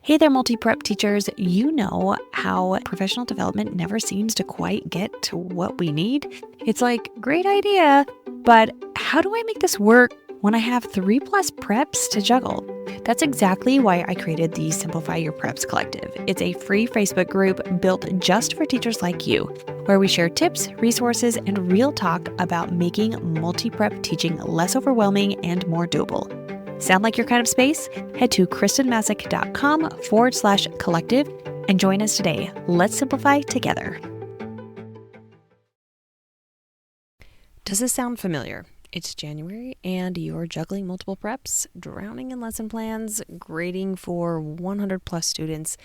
Hey there, multi-prep teachers. You know how professional development never seems to quite get to what we need? It's like, great idea, but how do I make this work when I have 3+ preps to juggle? That's exactly why I created the Simplify Your Preps Collective. It's a free Facebook group built just for teachers like you, where we share tips, resources, and real talk about making multi-prep teaching less overwhelming and more doable. Sound like your kind of space? Head to kristenmasick.com/collective and join us today. Let's simplify together. Does this sound familiar? It's January and you're juggling multiple preps, drowning in lesson plans, grading for 100+ students,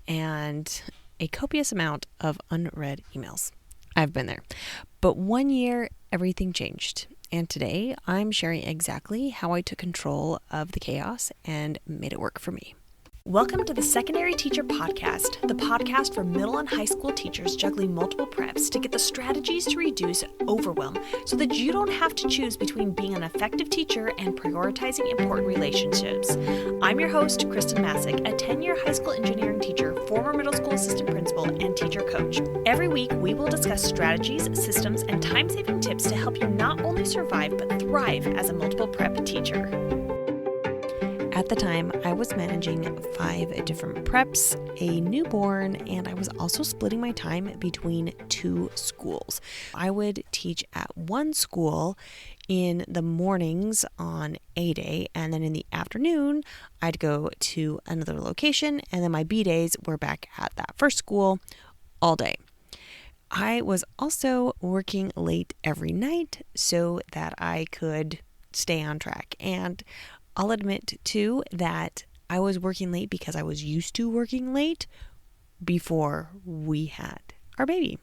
and a copious amount of unread emails. I've been there. But one year, everything changed. And today, I'm sharing exactly how I took control of the chaos and made it work for me. Welcome to the Secondary Teacher Podcast, the podcast for middle and high school teachers juggling multiple preps to get the strategies to reduce overwhelm so that you don't have to choose between being an effective teacher and prioritizing important relationships. I'm your host, Kristen Masick, a 10-year high school engineering teacher, former middle school assistant principal, and teacher coach. Every week, we will discuss strategies, systems, and time-saving tips to help you not only survive but thrive as a multiple prep teacher. At the time, I was managing 5 different preps, a newborn, and I was also splitting my time between 2 schools. I would teach at one school in the mornings on A day, and then in the afternoon, I'd go to another location, and then my B days were back at that first school all day. I was also working late every night so that I could stay on track, and I'll admit, too, that I was working late because I was used to working late before we had our baby.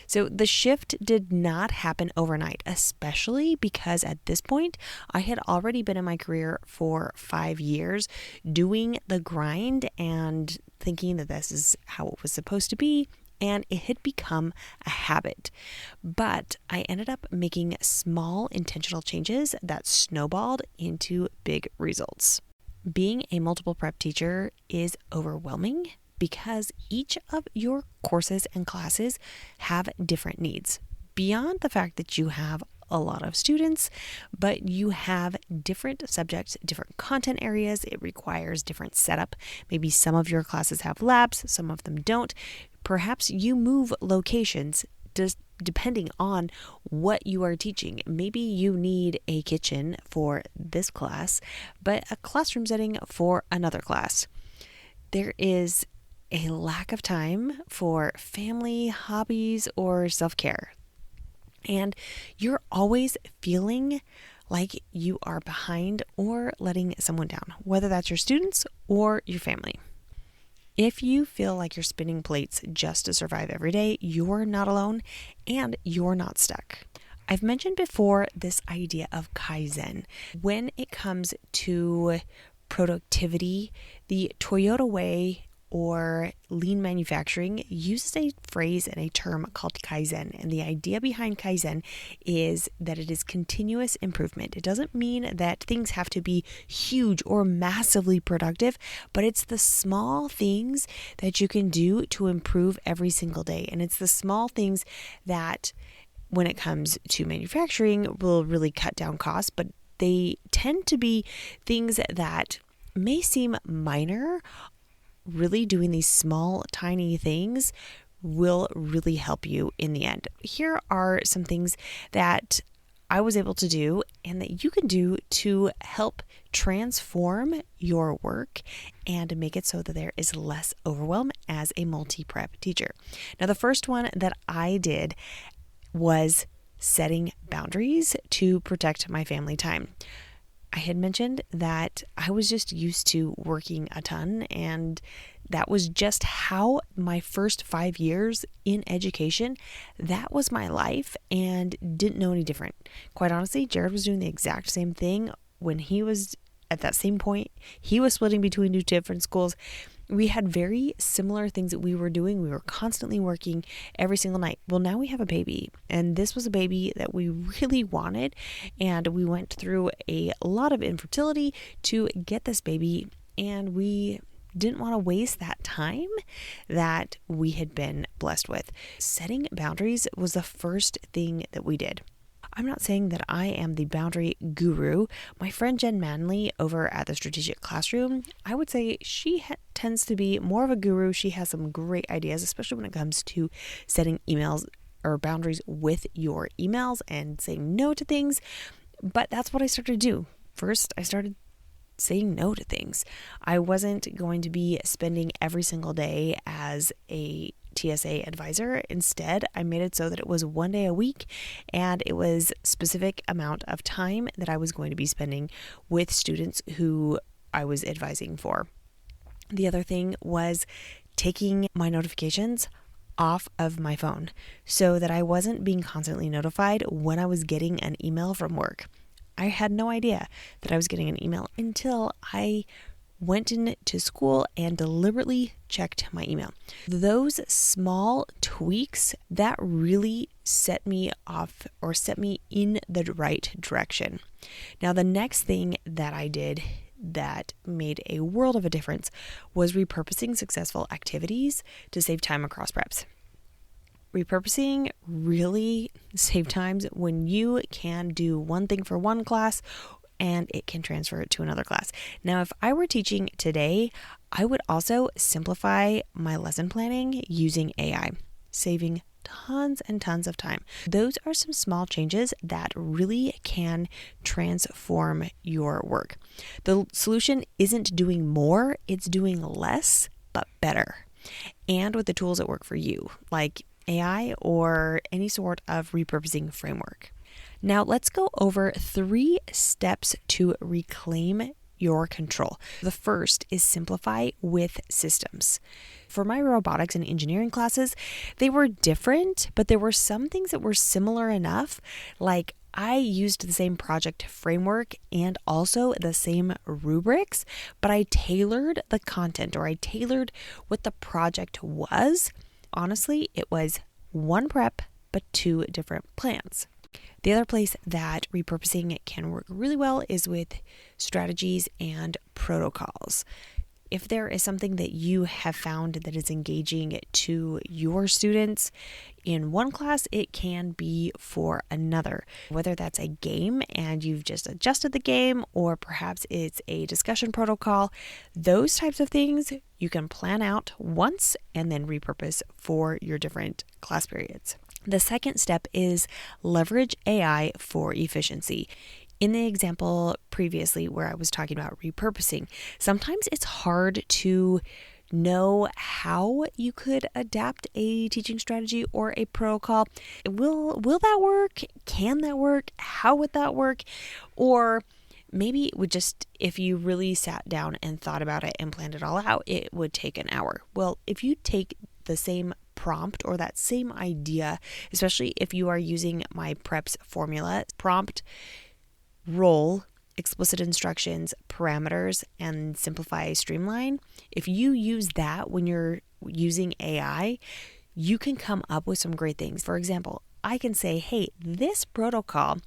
So the shift did not happen overnight, especially because at this point, I had already been in my career for 5 years doing the grind and thinking that this is how it was supposed to be. And it had become a habit. But I ended up making small intentional changes that snowballed into big results. Being a multiple prep teacher is overwhelming because each of your courses and classes have different needs. Beyond the fact that you have a lot of students, but you have different subjects, different content areas. It requires different setup. Maybe some of your classes have labs, some of them don't. Perhaps you move locations just depending on what you are teaching. Maybe you need a kitchen for this class, but a classroom setting for another class. There is a lack of time for family, hobbies, or self-care. And you're always feeling like you are behind or letting someone down, whether that's your students or your family. If you feel like you're spinning plates just to survive every day, you're not alone and you're not stuck. I've mentioned before this idea of Kaizen. When it comes to productivity, the Toyota way or lean manufacturing uses a phrase and a term called Kaizen. And the idea behind Kaizen is that it is continuous improvement. It doesn't mean that things have to be huge or massively productive, but it's the small things that you can do to improve every single day. And it's the small things that, when it comes to manufacturing, will really cut down costs, but they tend to be things that may seem minor. Really doing these small, tiny things will really help you in the end. Here are some things that I was able to do and that you can do to help transform your work and make it so that there is less overwhelm as a multi-prep teacher. Now, the first one that I did was setting boundaries to protect my family time. I had mentioned that I was just used to working a ton, and that was just how my first 5 years in education, that was my life, and didn't know any different. Quite honestly, Jared was doing the exact same thing when he was at that same point. He was splitting between 2 different schools. We had very similar things that we were doing. We were constantly working every single night. Well, now we have a baby, and this was a baby that we really wanted, and we went through a lot of infertility to get this baby, and we didn't want to waste that time that we had been blessed with. Setting boundaries was the first thing that we did. I'm not saying that I am the boundary guru. My friend Jen Manley over at the Strategic Classroom, I would say she tends to be more of a guru. She has some great ideas, especially when it comes to setting emails or boundaries with your emails and saying no to things. But that's what I started to do. First, I started saying no to things. I wasn't going to be spending every single day as a TSA advisor. Instead, I made it so that it was one day a week and it was specific amount of time that I was going to be spending with students who I was advising for. The other thing was taking my notifications off of my phone so that I wasn't being constantly notified when I was getting an email from work. I had no idea that I was getting an email until I went into school and deliberately checked my email. Those small tweaks that really set me off or set me in the right direction. Now, the next thing that I did that made a world of a difference was repurposing successful activities to save time across preps. Repurposing really save times when you can do one thing for one class and it can transfer it to another class. Now, if I were teaching today, I would also simplify my lesson planning using AI, saving tons and tons of time. Those are some small changes that really can transform your work. The solution isn't doing more, it's doing less, but better. And with the tools that work for you, like AI or any sort of repurposing framework. Now let's go over 3 steps to reclaim your control. The first is simplify with systems. For my robotics and engineering classes, they were different, but there were some things that were similar enough, like I used the same project framework and also the same rubrics, but I tailored the content or I tailored what the project was. Honestly, it was one prep, but 2 different plans. The other place that repurposing can work really well is with strategies and protocols. If there is something that you have found that is engaging to your students in one class, it can be for another. Whether that's a game and you've just adjusted the game, or perhaps it's a discussion protocol, those types of things you can plan out once and then repurpose for your different class periods. The second step is leverage AI for efficiency. In the example previously where I was talking about repurposing, sometimes it's hard to know how you could adapt a teaching strategy or a protocol. Will that work? Can that work? How would that work? Or maybe it would just, if you really sat down and thought about it and planned it all out, it would take an hour. Well, if you take the same prompt or that same idea, especially if you are using my preps formula, prompt, role, explicit instructions, parameters, and simplify, streamline. If you use that when you're using AI, you can come up with some great things. For example, I can say, hey, this protocol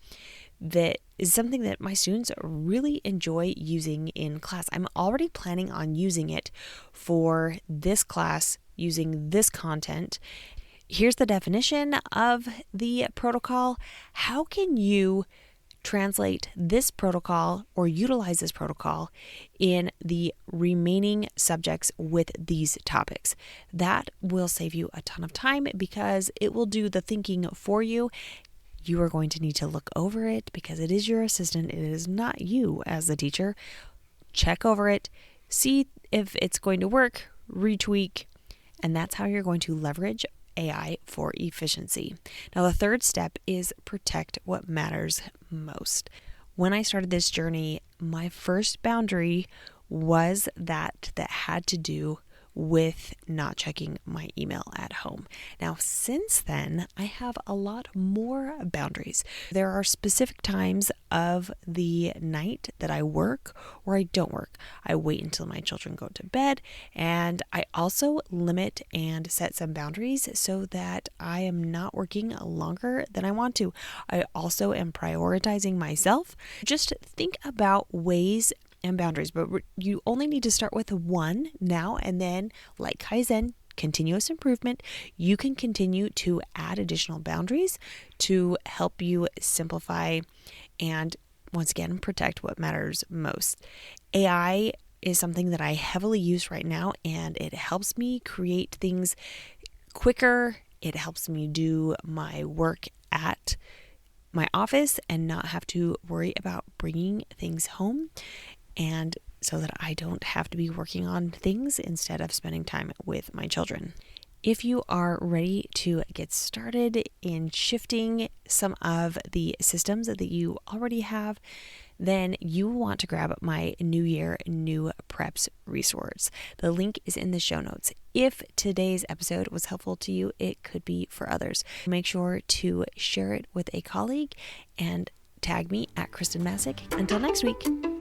that is something that my students really enjoy using in class. I'm already planning on using it for this class using this content. Here's the definition of the protocol. How can you translate this protocol or utilize this protocol in the remaining subjects with these topics? That will save you a ton of time because it will do the thinking for you. You are going to need to look over it because it is your assistant. It is not you as the teacher. Check over it, see if it's going to work, retweak, and that's how you're going to leverage AI for efficiency. Now, the third step is protect what matters most. When I started this journey, my first boundary was that had to do with not checking my email at home. Now, since then, I have a lot more boundaries. There are specific times of the night that I work or I don't work. I wait until my children go to bed, and I also limit and set some boundaries so that I am not working longer than I want to. I also am prioritizing myself. Just think about ways and boundaries, but you only need to start with one now, and then, like Kaizen, continuous improvement, you can continue to add additional boundaries to help you simplify and, once again, protect what matters most. AI is something that I heavily use right now, and it helps me create things quicker. It helps me do my work at my office and not have to worry about bringing things home, and so that I don't have to be working on things instead of spending time with my children. If you are ready to get started in shifting some of the systems that you already have, then you want to grab my New Year, New Preps resource. The link is in the show notes. If today's episode was helpful to you, it could be for others. Make sure to share it with a colleague and tag me at Kristen Masick. Until next week.